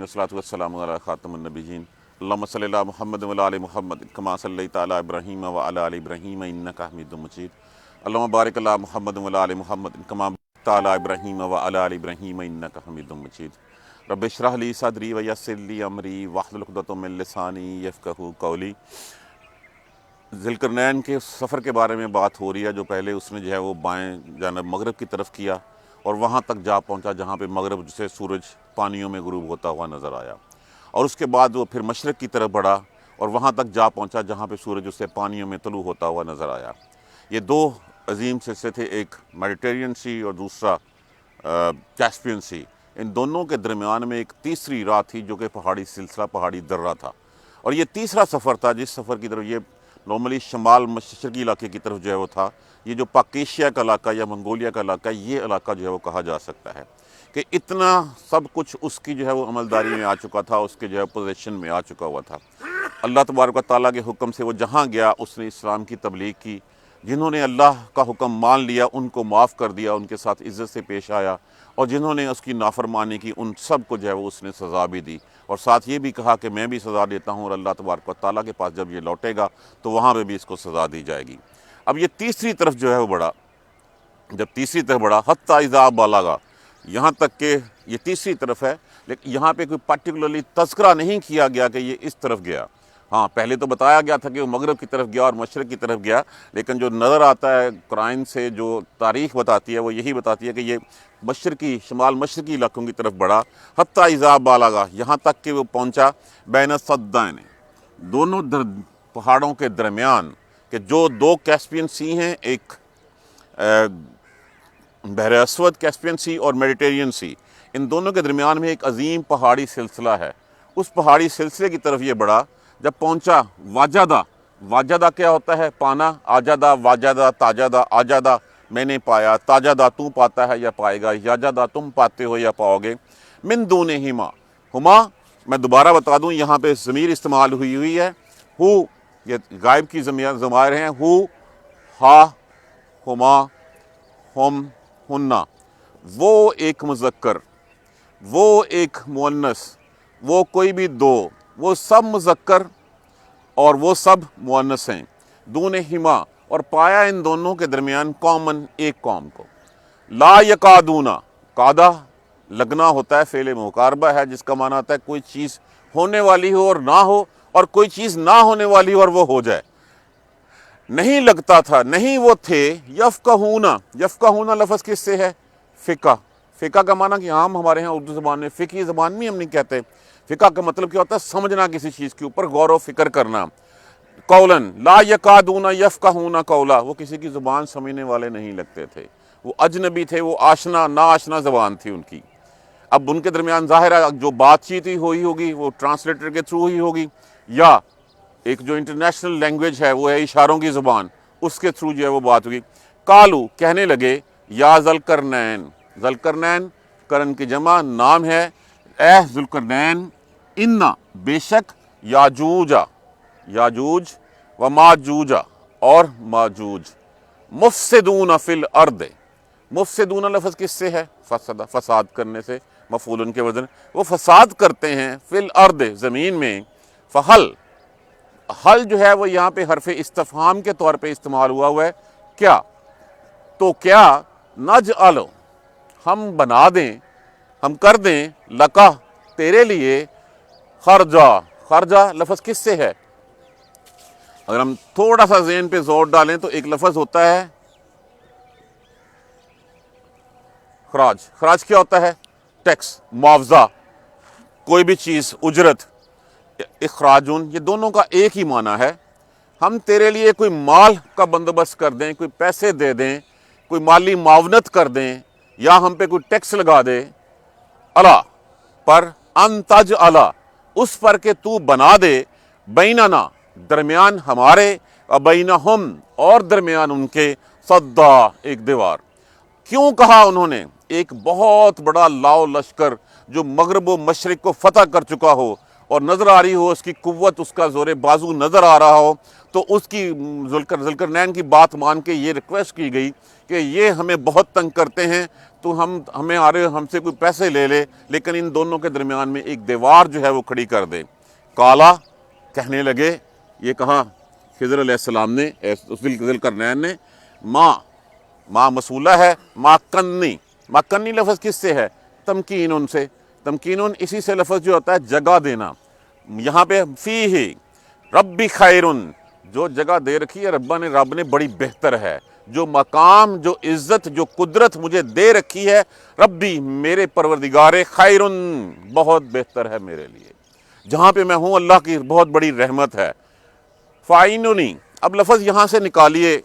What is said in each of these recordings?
والصلاۃ والسلام علی خاتم النبیین اللہم صلی علی محمد و علی محمد کما صلیت علی ابراہیم و علی آل ابراہیم انک حمید مجید اللہم بارک علی محمد و علی محمد کما بارکت علی ابراہیم و علی آل ابراہیم انک حمید مجید رب اشرح لی صدری ویسر لی امری واحلل عقدۃ من لسانی یفقہوا قولی۔ ذوالقرنین کے سفر کے بارے میں بات ہو رہی ہے، جو پہلے اس نے جو ہے وہ بائیں جانب مغرب کی طرف کیا اور وہاں تک جا پہنچا جہاں پہ مغرب سے سورج پانیوں میں غروب ہوتا ہوا نظر آیا، اور اس کے بعد وہ پھر مشرق کی طرف بڑھا اور وہاں تک جا پہنچا جہاں پہ سورج اسے پانیوں میں طلوع ہوتا ہوا نظر آیا۔ یہ دو عظیم سلسلے تھے، ایک میڈیٹرینین سی اور دوسرا کیسپین سی۔ ان دونوں کے درمیان میں ایک تیسری راہ تھی جو کہ پہاڑی سلسلہ، پہاڑی درہ تھا، اور یہ تیسرا سفر تھا جس سفر کی طرف یہ نارملی شمال مشرقی علاقے کی طرف جو ہے وہ تھا۔ یہ جو پاکیشیا کا علاقہ یا منگولیا کا علاقہ، یہ علاقہ جو ہے وہ کہا جا سکتا ہے کہ اتنا سب کچھ اس کی جو ہے وہ عملداری میں آ چکا تھا، اس کے جو ہے پوزیشن میں آ چکا ہوا تھا۔ اللہ تبارک و تعالیٰ کے حکم سے وہ جہاں گیا اس نے اسلام کی تبلیغ کی۔ جنہوں نے اللہ کا حکم مان لیا ان کو معاف کر دیا، ان کے ساتھ عزت سے پیش آیا، اور جنہوں نے اس کی نافرمانی کی ان سب کو جو ہے وہ اس نے سزا بھی دی، اور ساتھ یہ بھی کہا کہ میں بھی سزا دیتا ہوں، اور اللہ تبارک و تعالیٰ کے پاس جب یہ لوٹے گا تو وہاں پہ بھی اس کو سزا دی جائے گی۔ اب یہ تیسری طرف جو ہے وہ بڑھا، جب تیسری طرف بڑھا حتی اذا بلغ، یہاں تک کہ یہ تیسری طرف ہے، لیکن یہاں پہ کوئی پرٹیکولرلی تذکرہ نہیں کیا گیا کہ یہ اس طرف گیا۔ ہاں، پہلے تو بتایا گیا تھا کہ وہ مغرب کی طرف گیا اور مشرق کی طرف گیا، لیکن جو نظر آتا ہے قرآن سے، جو تاریخ بتاتی ہے وہ یہی بتاتی ہے کہ یہ مشرقی، شمال مشرقی علاقوں کی طرف بڑھا حتی اذا بلغ، یہاں تک کہ وہ پہنچا بین السدین، دونوں پہاڑوں کے درمیان، کہ جو دو کیسپین سی ہیں، ایک بحر اسود کیسپین سی اور میڈیٹرینین سی، ان دونوں کے درمیان میں ایک عظیم پہاڑی سلسلہ ہے۔ اس پہاڑی سلسلے کی طرف یہ بڑھا، جب پہنچا واجدہ، واجدہ کیا ہوتا ہے؟ پانا، آجدہ، واجدہ، تاجدہ، آجدہ میں نے پایا، تاجدہ تو پاتا ہے یا پائے گا، یاجدہ تم پاتے ہو یا پاؤ گے، من دونہما، ہما میں دوبارہ بتا دوں یہاں پہ ضمیر استعمال ہوئی ہے، ہو یہ غائب کی ضمائر ہیں، ہو، ہا، ہما، ہم، ہننا، وہ ایک مذکر، وہ ایک مؤنث، وہ کوئی بھی دو، وہ سب مذکر اور وہ سب مؤنث ہیں، دونہما، اور پایا ان دونوں کے درمیان کامن، ایک قوم کو۔ لا یکادون، قادہ لگنا ہوتا ہے، فعل مقاربہ ہے جس کا معنی ہوتا ہے کوئی چیز ہونے والی ہو اور نہ ہو، اور کوئی چیز نہ ہونے والی ہو اور وہ ہو جائے۔ نہیں لگتا تھا، نہیں وہ تھے، یفقہون، یفقہون لفظ کس سے ہے؟ فقہ، فقہ کا معنی کہ عام ہمارے ہاں اردو زبان میں، فقہی زبان میں ہم نہیں کہتے۔ فقہ کا مطلب کیا ہوتا ہے؟ سمجھنا کسی چیز کے اوپر، غور و فکر کرنا۔ قولاً لا یکادون یفقہون قولا، وہ کسی کی زبان سمجھنے والے نہیں لگتے تھے، وہ اجنبی تھے، وہ آشنا نا آشنا زبان تھی ان کی۔ اب ان کے درمیان ظاہر ہے جو بات چیت ہی ہوئی ہوگی وہ ٹرانسلیٹر کے تھرو ہی ہوگی، یا ایک جو انٹرنیشنل لینگویج ہے وہ ہے اشاروں کی زبان، اس کے تھرو جو ہے وہ بات ہوگی۔ قالو، کہنے لگے، یا ذوالقرنین، ذوالقرنین قرن کی جمع نام ہے، اے ذوالقرنین، انا بے شک، یاجوجا، یاجوج و ماجوجا اور ماجوج، مفسدون فی الارض، مفسدون لفظ کس سے ہے؟ فسد، فساد کرنے سے، مفعول کے وزن، وہ فساد کرتے ہیں فی الارض، زمین میں۔ فہل، حل جو ہے وہ یہاں پہ حرف استفہام کے طور پہ استعمال ہوا ہے، کیا؟ تو کیا نجعل، ہم بنا دیں، ہم کر دیں، لکا، تیرے لیے، خرجا، خرجا لفظ کس سے ہے؟ اگر ہم تھوڑا سا ذہن پہ زور ڈالیں تو ایک لفظ ہوتا ہے خراج، خراج کیا ہوتا ہے؟ ٹیکس، معاوضہ، کوئی بھی چیز، اجرت، اخراجون، یہ دونوں کا ایک ہی معنی ہے۔ ہم تیرے لیے کوئی مال کا بندوبست کر دیں، کوئی پیسے دے دیں، کوئی مالی معاونت کر دیں، یا ہم پہ کوئی ٹیکس لگا دے، اللہ پر، ان تجعل، اس پر کہ تو بنا دے، بیننا، درمیان ہمارے، و بینہم، اور درمیان ان کے، صدا، ایک دیوار۔ کیوں کہا انہوں نے؟ ایک بہت بڑا لاؤ لشکر جو مغرب و مشرق کو فتح کر چکا ہو اور نظر آ رہی ہو اس کی قوت، اس کا زور بازو نظر آ رہا ہو، تو اس کی ذوالقرنین کی بات مان کے یہ ریکویسٹ کی گئی کہ یہ ہمیں بہت تنگ کرتے ہیں، تو ہمیں آ رہے ہم سے کوئی پیسے لے لے، لیکن ان دونوں کے درمیان میں ایک دیوار جو ہے وہ کھڑی کر دے۔ کالا کہنے لگے، یہ کہا خضر علیہ السلام نے، ذوالقرنین نے، ماں موصولہ ہے، ما کنی لفظ کس سے ہے؟ تمکین ان سے، تمکین اسی سے لفظ جو ہوتا ہے جگہ دینا۔ یہاں پہ فیہ ربی خیرن، جو جگہ دے رکھی ہے رب نے بڑی بہتر ہے، جو مقام، جو عزت، جو قدرت مجھے دے رکھی ہے، ربی میرے پروردگار خیرن بہت بہتر ہے میرے لیے، جہاں پہ میں ہوں اللہ کی بہت بڑی رحمت ہے۔ فائنونی، اب لفظ یہاں سے نکالیے،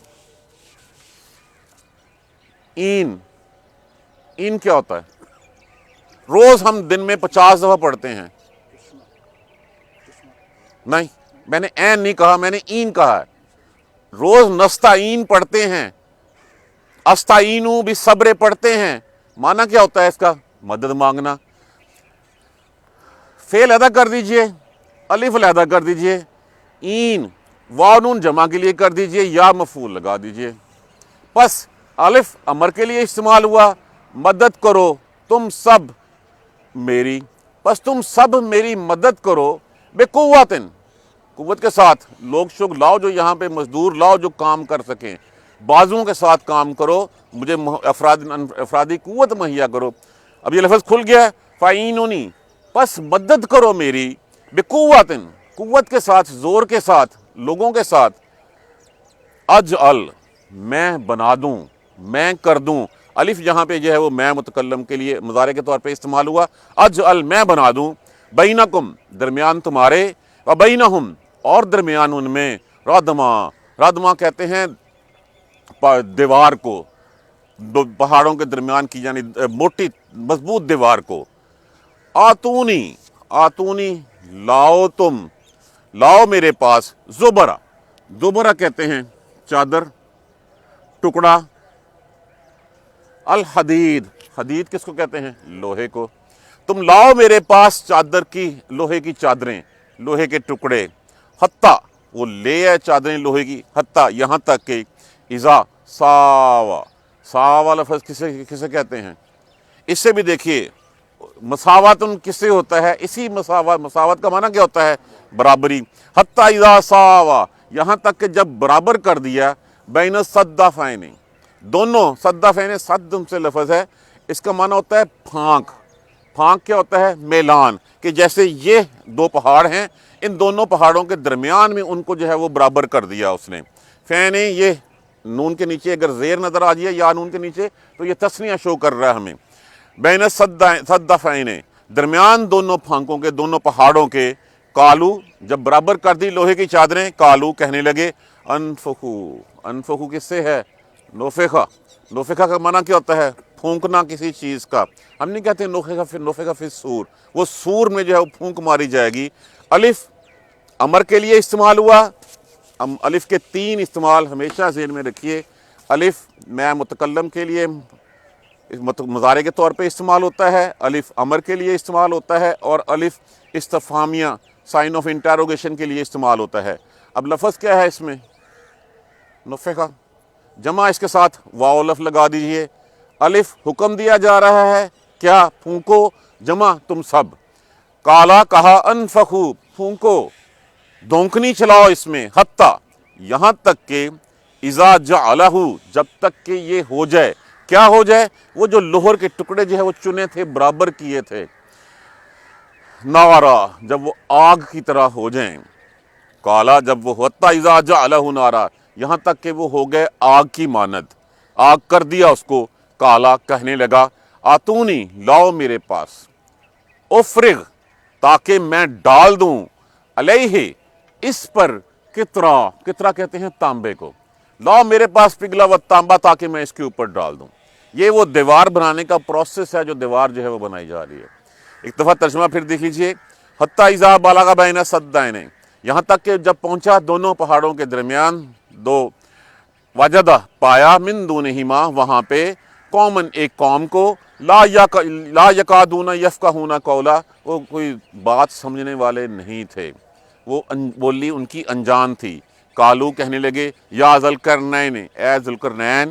این کیا ہوتا ہے؟ روز ہم دن میں 50 دفعہ پڑھتے ہیں۔ نہیں، میں نے این نہیں کہا، میں نے این کہا ہے۔ روز نستعین پڑھتے ہیں، استعینوا بالصبر پڑھتے ہیں، معنی کیا ہوتا ہے اس کا؟ مدد مانگنا۔ فعل علیحدہ کر دیجئے، الف علیحدہ کر دیجئے، این واو نون جمع کے لیے کر دیجئے، یا مفعول لگا دیجئے۔ پس الف امر کے لیے استعمال ہوا، مدد کرو تم سب میری، پس تم سب میری مدد کرو، بے قوت کے ساتھ، لوگ شگ لاؤ جو یہاں پہ مزدور لاؤ جو کام کر سکیں، بازوؤں کے ساتھ کام کرو، مجھے افرادی قوت مہیا کرو۔ اب یہ لفظ کھل گیا، فَعِینُونِی، پس مدد کرو میری، بقوت، قوت کے ساتھ، زور کے ساتھ، لوگوں کے ساتھ، اجعل، میں بنا دوں، میں کر دوں۔ الف یہاں پہ جو ہے وہ میں متکلم کے لیے مضارع کے طور پہ استعمال ہوا، اجعل میں بنا دوں، بینکم درمیان تمہارے، و بینہم اور درمیان ان میں، ردما کہتے ہیں دیوار کو، دو پہاڑوں کے درمیان کی یعنی موٹی مضبوط دیوار کو۔ آتونی لاؤ میرے پاس، زبرہ کہتے ہیں چادر، ٹکڑا، حدید کس کو کہتے ہیں؟ لوہے کو۔ تم لاؤ میرے پاس چادر کی، لوہے کی چادریں، لوہے کے ٹکڑے، حتیٰ وہ لے آئے چادریں لوہے کی، حتیٰ یہاں تک کہ اذا ساوا لفظ کسے کہتے ہیں؟ اس سے بھی دیکھیے مساواتن کس سے ہوتا ہے؟ اسی مساوات کا معنی کیا ہوتا ہے؟ برابری۔ حتیٰ اذا ساوا، یہاں تک کہ جب برابر کر دیا، بین الصدفین، دونوں صدفین، صد سے لفظ ہے، اس کا معنی ہوتا ہے پھانک۔ پھانک کیا ہوتا ہے؟ میلان، کہ جیسے یہ دو پہاڑ ہیں، ان دونوں پہاڑوں کے درمیان میں ان کو جو ہے وہ برابر کر دیا اس نے۔ فین، یہ نون کے نیچے اگر زیر نظر آ جائے یا نون کے نیچے تو یہ تسنیہ شو کر رہا ہے ہمیں۔ بین صدفین، درمیان دونوں پھانکوں کے، دونوں پہاڑوں کے، کالو جب برابر کر دی لوہے کی چادریں، کالو کہنے لگے، انفخو کس سے ہے؟ نوفخہ کا معنی کیا ہوتا ہے؟ پھونکنا کسی چیز کا۔ ہم نہیں کہتے نوفخہ فی الصور، وہ سور میں جو ہے وہ پھونک ماری جائے گی۔ الف امر کے لیے استعمال ہوا، الف کے 3 استعمال ہمیشہ ذہن میں رکھیے۔ الف میں متکلم کے لیے مضارع کے طور پہ استعمال ہوتا ہے، الف امر کے لیے استعمال ہوتا ہے، اور الف استفہامیہ سائن آف انٹروگیشن کے لیے استعمال ہوتا ہے۔ اب لفظ کیا ہے اس میں؟ نوفخہ، جمع اس کے ساتھ واو الف لگا دیجئے۔ الف حکم دیا جا رہا ہے کیا؟ پھونکو، جمع تم سب۔ کالا کہا، انفخو پھونکو، دونکنی چلاؤ اس میں، حتیٰ یہاں تک کہ اذا جعلہ جب تک کہ یہ ہو جائے، کیا ہو جائے؟ وہ جو لوہر کے ٹکڑے جو ہے وہ چنے تھے، برابر کیے تھے، نارا جب وہ آگ کی طرح ہو جائیں، کالا جب وہ حتیٰ اذا جعلہ نارا یہاں تک کہ وہ ہو گئے آگ کی مانند، آگ کر دیا اس کو۔ کالا کہنے لگا، آتونی لاؤ میرے پاس، افرغ تاکہ میں ڈال دوں، علیہ اس پر، کترا کہتے ہیں تانبے کو، لاؤ میرے پاس پگھلا ہوا تانبا تاکہ میں اس کے اوپر ڈال دوں۔ یہ وہ دیوار بنانے کا پروسیس ہے جو دیوار جو ہے وہ بنائی جا رہی ہے۔ ایک دفعہ ترجمہ پھر دیکھ لیجئے، حتیٰ اذا بلغ بین الصدین، یہاں تک کہ جب پہنچا دونوں پہاڑوں کے درمیان، دو، وجدہ پایا، من دونہما وہاں پہ، قومن ایک قوم کو، لا یکادون یفقہون قولا، وہ کوئی بات سمجھنے والے نہیں تھے، وہ بولی ان کی انجان تھی۔ کالو کہنے لگے، یا ذوالقرنین، اے ذوالقرنین،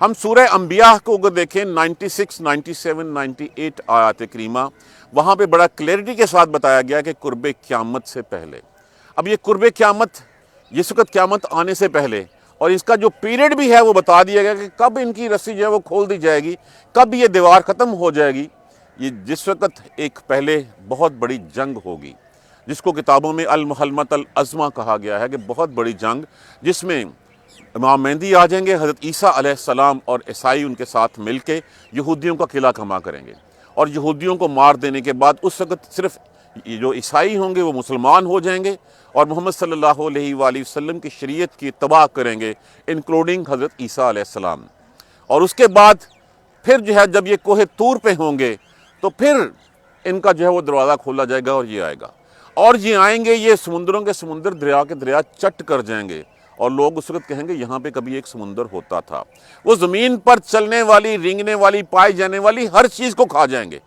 ہم سورہ انبیاء کو اگر دیکھیں 96, 97, 98 آیات کریمہ، وہاں پہ بڑا کلیئرٹی کے ساتھ بتایا گیا کہ قرب قیامت سے پہلے، اب یہ قرب قیامت، جس وقت قیامت آنے سے پہلے، اور اس کا جو پیریڈ بھی ہے وہ بتا دیا گیا کہ کب ان کی رسی جو ہے وہ کھول دی جائے گی، کب یہ دیوار ختم ہو جائے گی۔ یہ جس وقت ایک پہلے بہت بڑی جنگ ہوگی، جس کو کتابوں میں المحلمۃ العظمیٰ کہا گیا ہے، کہ بہت بڑی جنگ، جس میں امام مہدی آ جائیں گے، حضرت عیسیٰ علیہ السلام اور عیسائی ان کے ساتھ مل کے یہودیوں کا قلعہ کھما کریں گے، اور یہودیوں کو مار دینے کے بعد اس وقت صرف جو عیسائی ہوں گے وہ مسلمان ہو جائیں گے، اور محمد صلی اللہ علیہ وآلہ وسلم کی شریعت کی اتباع کریں گے، انکلوڈنگ حضرت عیسیٰ علیہ السلام۔ اور اس کے بعد پھر جو ہے جب یہ کوہ طور پہ ہوں گے تو پھر ان کا جو ہے وہ دروازہ کھولا جائے گا اور یہ آئے گا، اور یہ آئیں گے، یہ سمندروں کے سمندر، دریا کے دریا چٹ کر جائیں گے، اور لوگ اس وقت کہیں گے یہاں پہ کبھی ایک سمندر ہوتا تھا۔ وہ زمین پر چلنے والی، رینگنے والی، پائی جانے والی ہر چیز کو کھا جائیں گے،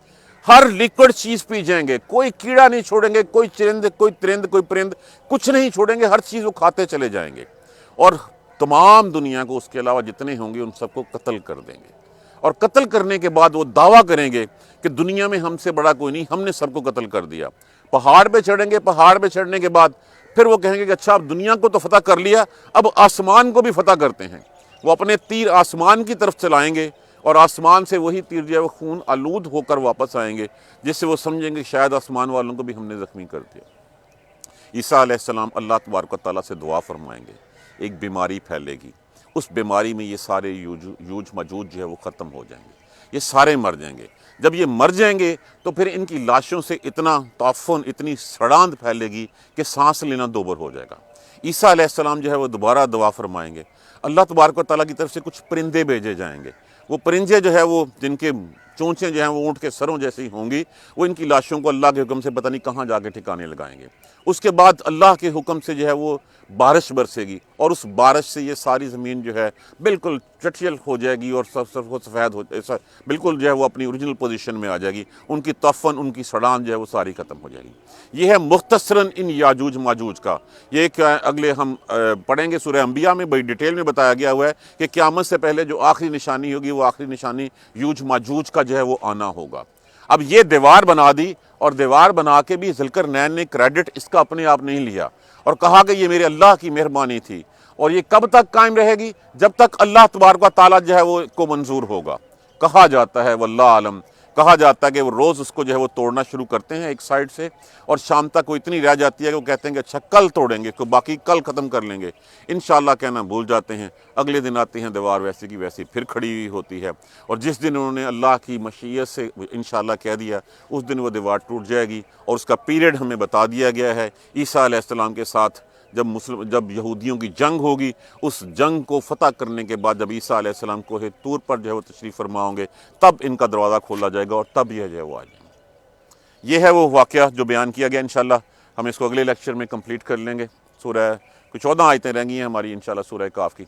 ہر لیکوڈ چیز پی جائیں گے، کوئی کیڑا نہیں چھوڑیں گے، کوئی چرند، کوئی ترند، کوئی پرند، کچھ نہیں چھوڑیں گے، ہر چیز وہ کھاتے چلے جائیں گے، اور تمام دنیا کو اس کے علاوہ جتنے ہوں گے ان سب کو قتل کر دیں گے، اور قتل کرنے کے بعد وہ دعویٰ کریں گے کہ دنیا میں ہم سے بڑا کوئی نہیں، ہم نے سب کو قتل کر دیا۔ پہاڑ پہ چڑھیں گے، پہاڑ پہ چڑھنے کے بعد پھر وہ کہیں گے کہ اچھا اب دنیا کو تو فتح کر لیا، اب آسمان کو بھی فتح کرتے ہیں۔ وہ اپنے تیر آسمان کی طرف چلائیں گے، اور آسمان سے وہی تیر جو ہے وہ خون آلود ہو کر واپس آئیں گے، جس سے وہ سمجھیں گے شاید آسمان والوں کو بھی ہم نے زخمی کر دیا۔ عیسیٰ علیہ السلام اللہ تبارک و تعالیٰ سے دعا فرمائیں گے، ایک بیماری پھیلے گی، اس بیماری میں یہ سارے یوج ماجوج جو ہے وہ ختم ہو جائیں گے، یہ سارے مر جائیں گے۔ جب یہ مر جائیں گے تو پھر ان کی لاشوں سے اتنا تعفن، اتنی سڑاند پھیلے گی کہ سانس لینا دوبر ہو جائے گا۔ عیسیٰ علیہ السلام جو ہے وہ دوبارہ دعا فرمائیں گے، اللہ تبارک و تعالیٰ کی طرف سے کچھ پرندے بھیجے جائیں گے، وہ پرندے جو ہے وہ جن کے چونچیں جو ہیں وہ اونٹ کے سروں جیسی ہوں گی، وہ ان کی لاشوں کو اللہ کے حکم سے پتہ نہیں کہاں جا کے ٹھکانے لگائیں گے۔ اس کے بعد اللہ کے حکم سے جو ہے وہ بارش برسے گی، اور اس بارش سے یہ ساری زمین جو ہے بالکل چٹیل ہو جائے گی، اور سفید ہو جائے، بالکل جو ہے وہ اپنی اوریجنل پوزیشن میں آ جائے گی، ان کی تعفن، ان کی سڑان جو ہے وہ ساری ختم ہو جائے گی۔ یہ ہے مختصراً ان یاجوج ماجوج کا۔ یہ اگلے ہم پڑھیں گے سورہ انبیاء میں، بڑی ڈیٹیل میں بتایا گیا ہوا ہے کہ قیامت سے پہلے جو آخری نشانی ہوگی وہ آخری نشانی یوج ماجوج کا جو ہے وہ آنا ہوگا۔ اب یہ دیوار بنا دی، اور دیوار بنا کے بھی ذوالقرنین نے کریڈٹ اس کا اپنے آپ نہیں لیا، اور کہا کہ یہ میرے اللہ کی مہربانی تھی، اور یہ کب تک قائم رہے گی؟ جب تک اللہ تبارک و تعالیٰ جو ہے وہ کو منظور ہوگا۔ کہا جاتا ہے واللہ عالم، کہا جاتا ہے کہ وہ روز اس کو جو ہے وہ توڑنا شروع کرتے ہیں ایک سائڈ سے، اور شام تک وہ اتنی رہ جاتی ہے کہ وہ کہتے ہیں کہ اچھا کل توڑیں گے، تو باقی کل ختم کر لیں گے، انشاءاللہ کہنا بھول جاتے ہیں۔ اگلے دن آتی ہیں دیوار ویسی کی ویسی پھر کھڑی ہوئی ہوتی ہے، اور جس دن انہوں نے اللہ کی مشیت سے انشاءاللہ کہہ دیا اس دن وہ دیوار ٹوٹ جائے گی، اور اس کا پیریڈ ہمیں بتا دیا گیا ہے۔ عیسیٰ علیہ السلام کے ساتھ جب یہودیوں کی جنگ ہوگی، اس جنگ کو فتح کرنے کے بعد جب عیسیٰ علیہ السلام کوہ طور پر جو ہے وہ تشریف فرما ہوں گے، تب ان کا دروازہ کھولا جائے گا، اور تب یہ جو ہے وہ آ جائیں گے۔ یہ ہے وہ واقعہ جو بیان کیا گیا۔ انشاءاللہ ہم اس کو اگلے لیکچر میں کمپلیٹ کر لیں گے۔ سورہ کچھ 14 آیتیں رہ گئی ہیں ہماری انشاءاللہ سورہ کاف کی۔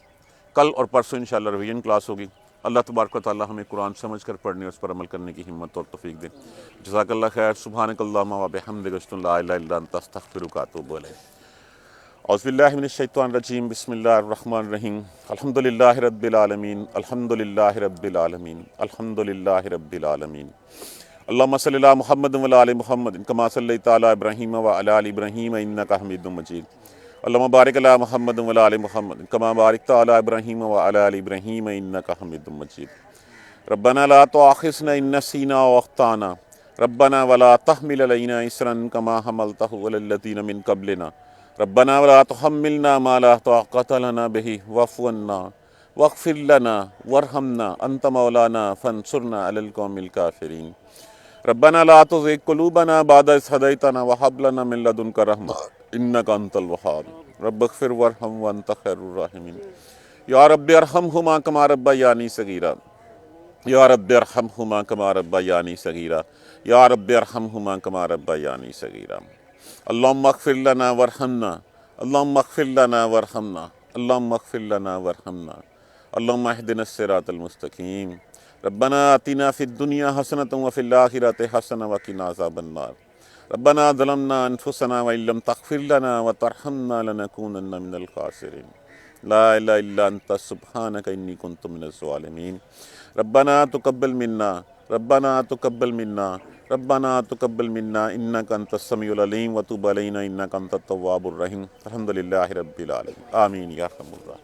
کل اور پرسوں انشاءاللہ ریویژن کلاس ہوگی۔ اللہ تبارک و تعالیٰ ہمیں قرآن سمجھ کر پڑھنے اور اس پر عمل کرنے کی ہمت اور توفیق دے۔ جزاک اللہ خیر۔ سبحانک اللہم و بحمدک، اشہد ان لا الہ الا انت، استغفرک و اتوب الیک۔ اعوذ باللہ من الشیطان الرجیم، بسم اللہ الرحمن الرحیم۔ الحمدللہ رب العالمین، الحمدللہ رب العالمین، الحمدللہ رب العالمین۔ اللہم صلی علی محمد وعلی آل محمد کما صلیت علی ابراہیم وعلی آل ابراہیم انک حمید مجید۔ اللہم بارک علی محمد وعلی آل محمد کما بارکت علی ابراہیم وعلی آل ابراہیم انک حمید مجید۔ ربنا لا تؤاخذنا ان نسینا او اخطانا، ربنا ولا تحمل علینا اصرا کما حملتہ علی الذین من قبلنا، ربنا ولا تحملنا ما لا طاقة لنا به واعف عنا واغفر لنا وارحمنا انت مولانا فانصرنا على القوم الكافرين۔ ربنا لا تزغ قلوبنا بعد إذ هديتنا وهب لنا من لدنك رحمة إنك أنت الوهاب رب اغفر وارحم وأنت خير الراحمين۔ یا رب ارحمهما كما ربياني صغيرا، یا رب ارحمهما كما ربياني صغيرا، یا رب ارحمهما كما ربياني صغيرا۔ اللهم اغفر لنا وارحمنا، اللهم اغفر لنا وارحمنا، اللهم اغفر لنا وارحمنا، اللهم اهدنا الصراط المستقيم۔ ربنا آتنا في الدنيا حسنة وفي الآخرة حسنة وقنا عذاب النار۔ ربنا ظلمنا أنفسنا وإن لم تغفر لنا وترحمنا لنكونن من الخاسرين۔ لا الہ الا انت سبحانک انی کنت من الظالمین۔ ربنا تقبل منا ربنا تقبل منا ربنا تقبل منا انک انت السمیع العلیم وتب علینا انک انت التواب الرحیم۔ الحمدللہ رب العالمین، آمین یا ارحم الراحمین۔